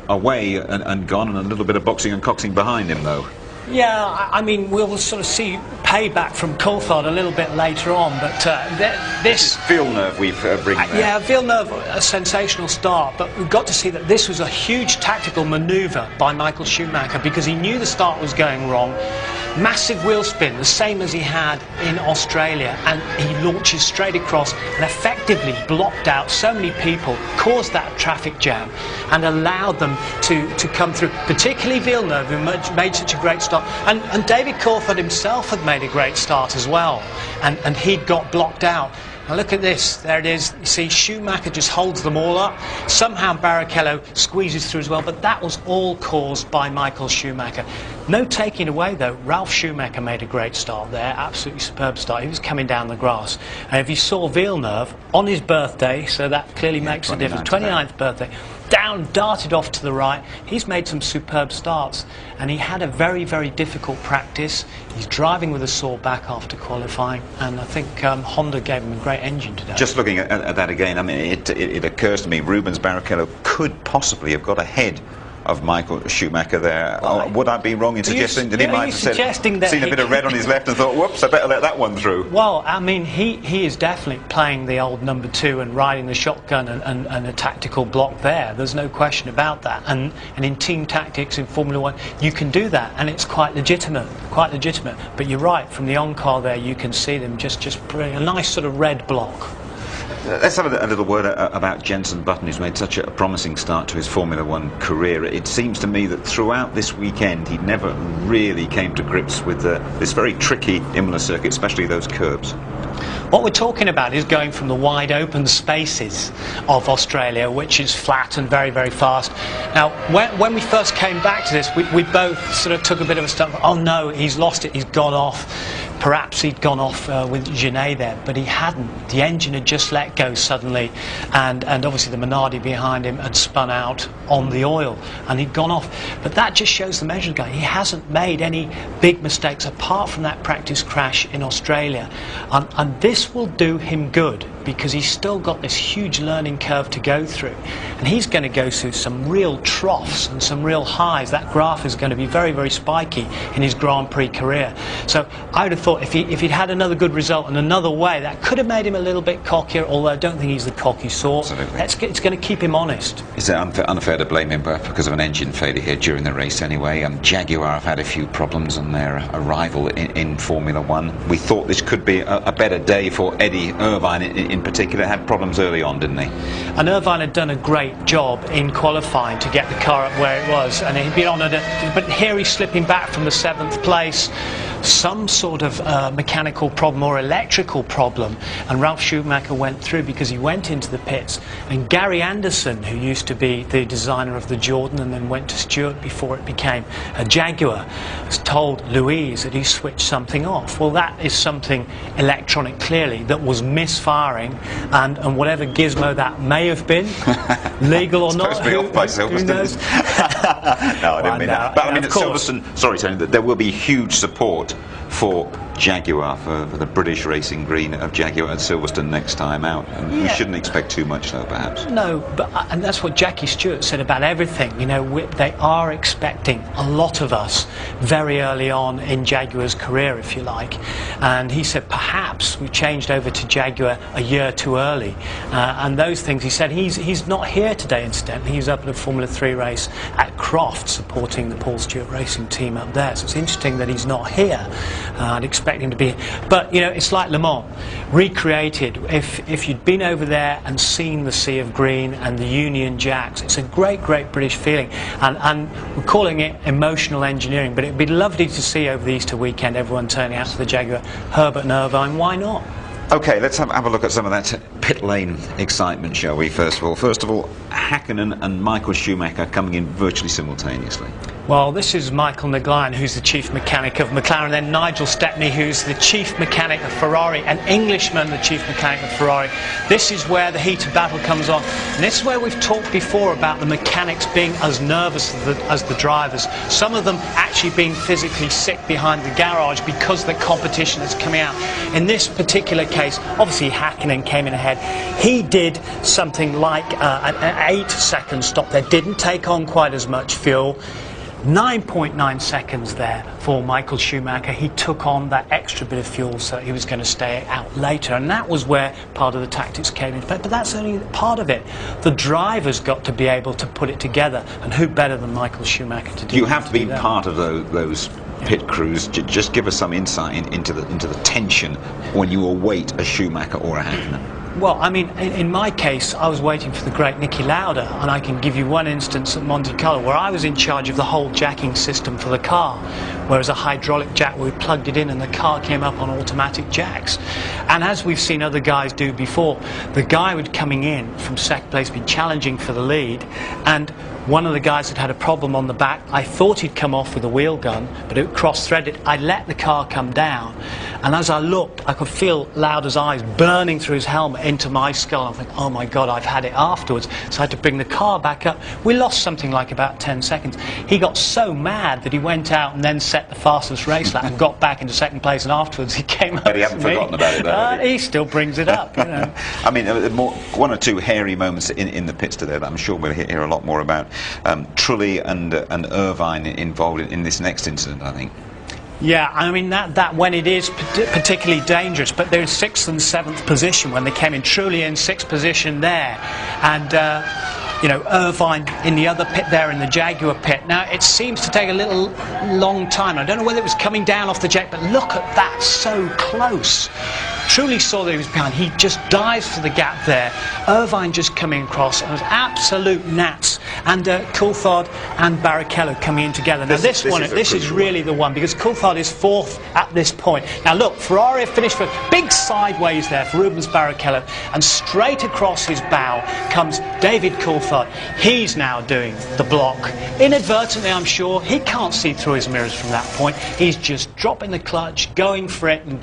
away and gone, and a little bit of boxing and coxing behind him, though. Yeah, I mean, we'll sort of see payback from Coulthard a little bit later on, but this... Villeneuve we've bringing there. Yeah, Villeneuve, a sensational start, but we've got to see that this was a huge tactical manoeuvre by Michael Schumacher, because he knew the start was going wrong. Massive wheel spin, the same as he had in Australia, and he launches straight across and effectively blocked out so many people, caused that traffic jam, and allowed them to come through, particularly Villeneuve, who made such a great start. And David Coulthard himself had made a great start as well, and he'd got blocked out. Now look at this, there it is. You see, Schumacher just holds them all up. Somehow Barrichello squeezes through as well, but that was all caused by Michael Schumacher. No taking away, though. Ralf Schumacher made a great start there, absolutely superb start. He was coming down the grass. And if you saw Villeneuve on his birthday, so that clearly makes a difference, 29th birthday, down, darted off to the right. He's made some superb starts, and he had a very, very difficult practice. He's driving with a sore back after qualifying, and I think Honda gave him a great engine today. Just looking at that again, I mean, it occurs to me Rubens Barrichello could possibly have got ahead of Michael Schumacher there. Would I be wrong in suggesting that he might have seen a bit of red on his left and thought, whoops, I better let that one through? Well, I mean, he is definitely playing the old number two and riding the shotgun and a tactical block there. There's no question about that. And in team tactics in Formula One, you can do that, and it's quite legitimate, But you're right, from the on-car there, you can see them just bring a nice sort of red block. Let's have a little word about Jenson Button, who's made such a promising start to his Formula One career. It seems to me that throughout this weekend he never really came to grips with this very tricky Imola circuit, especially those curbs. What we're talking about is going from the wide open spaces of Australia, which is flat and very, very fast. Now, when we first came back to this, we both sort of took a bit of a step. Oh no, he's lost it, he's gone off. Perhaps he'd gone off with Genet there, but he hadn't. The engine had just let go suddenly, and obviously the Minardi behind him had spun out on the oil, and he'd gone off. But that just shows the measure guy. He hasn't made any big mistakes apart from that practice crash in Australia, and this will do him good, because he's still got this huge learning curve to go through, and he's going to go through some real troughs and some real highs. That graph is going to be very, very spiky in his Grand Prix career. So I would have thought if he'd had another good result in another way, that could have made him a little bit cockier, although I don't think he's the cocky sort. Absolutely. It's going to keep him honest. Is it unfair to blame him because of an engine failure here during the race anyway? Jaguar have had a few problems on their arrival in Formula One. We thought this could be a better day for Eddie Irvine in particular. Had problems early on, didn't he? And Irvine had done a great job in qualifying to get the car up where it was, and he'd been on it, but here he's slipping back from the 7th place. Some sort of mechanical problem or electrical problem, and Ralf Schumacher went through because he went into the pits, and Gary Anderson, who used to be the designer of the Jordan and then went to Stewart before it became a Jaguar, has told Louise that he switched something off. Well, that is something electronic clearly that was misfiring, and whatever gizmo that may have been, legal or not, who knows? No, I didn't mean that. But I mean, at Silverstone, sorry Tony, that there will be huge support for Jaguar, for the British racing green of Jaguar at Silverstone next time out. And we shouldn't expect too much, though, perhaps. No, but and that's what Jackie Stewart said about everything. You know, they are expecting a lot of us very early on in Jaguar's career, if you like. And he said perhaps we changed over to Jaguar a year too early. And those things, he said, he's not here today, incidentally. He's up at a Formula 3 race at Croft, supporting the Paul Stewart racing team up there. So it's interesting that he's not here. I'd expect him to be here. But, you know, it's like Le Mans, recreated. If you'd been over there and seen the Sea of Green and the Union Jacks, it's a great, great British feeling. And we're calling it emotional engineering, but it'd be lovely to see over the Easter weekend everyone turning out to the Jaguar. Herbert and Irvine, why not? OK, let's have a look at some of that pit lane excitement, shall we, first of all. First of all, Hakkinen and Michael Schumacher coming in virtually simultaneously. Well, this is Michael Naglayan, who's the chief mechanic of McLaren, then Nigel Stepney, who's the chief mechanic of Ferrari, an Englishman, the chief mechanic of Ferrari. This is where the heated battle comes on. And this is where we've talked before about the mechanics being as nervous as the drivers. Some of them actually being physically sick behind the garage because of the competition that's coming out. In this particular case, obviously Hakkinen came in ahead. He did something like an 8-second stop there, didn't take on quite as much fuel. 9.9 seconds there for Michael Schumacher. He took on that extra bit of fuel so he was going to stay out later, and that was where part of the tactics came into play. But that's only part of it. The drivers got to be able to put it together, and who better than Michael Schumacher to do that? You have to be part of those pit crews. Just give us some insight into the tension when you await a Schumacher or a Hakkinen. Well, I mean, in my case, I was waiting for the great Niki Lauda, and I can give you one instance at Monte Carlo where I was in charge of the whole jacking system for the car, whereas a hydraulic jack, we plugged it in and the car came up on automatic jacks. And as we've seen other guys do before, the guy would coming in from second place, be challenging for the lead, and one of the guys had had a problem on the back. I thought he'd come off with a wheel gun, but it cross-threaded. I let the car come down, and as I looked, I could feel Lauda's eyes burning through his helmet into my skull. I'm thinking, oh my God, I've had it afterwards. So I had to bring the car back up. We lost something like about 10 seconds. He got so mad that he went out and then set the fastest race lap and got back into second place, and afterwards he came up. But he hasn't forgotten about it, though, he still brings it up, you know. I mean, one or two hairy moments in the pits today that I'm sure we'll hear a lot more about. Trulli and Irvine involved in this next incident, I think. Yeah, I mean, that when it is particularly dangerous, but they're in 6th and 7th position when they came in. Trulli in 6th position there, and you know, Irvine in the other pit there, in the Jaguar pit. Now, it seems to take a little long time. I don't know whether it was coming down off the jet, but look at that, so close. Trulli saw that he was behind. He just dives for the gap there. Irvine just coming across. It was absolute gnats. And Coulthard and Barrichello coming in together. Now this is really the one, because Coulthard is 4th at this point. Now look, Ferrari have finished for big sideways there for Rubens Barrichello, and straight across his bow comes David Coulthard. He's now doing the block. Inadvertently, I'm sure. He can't see through his mirrors from that point. He's just dropping the clutch, going for it, and getting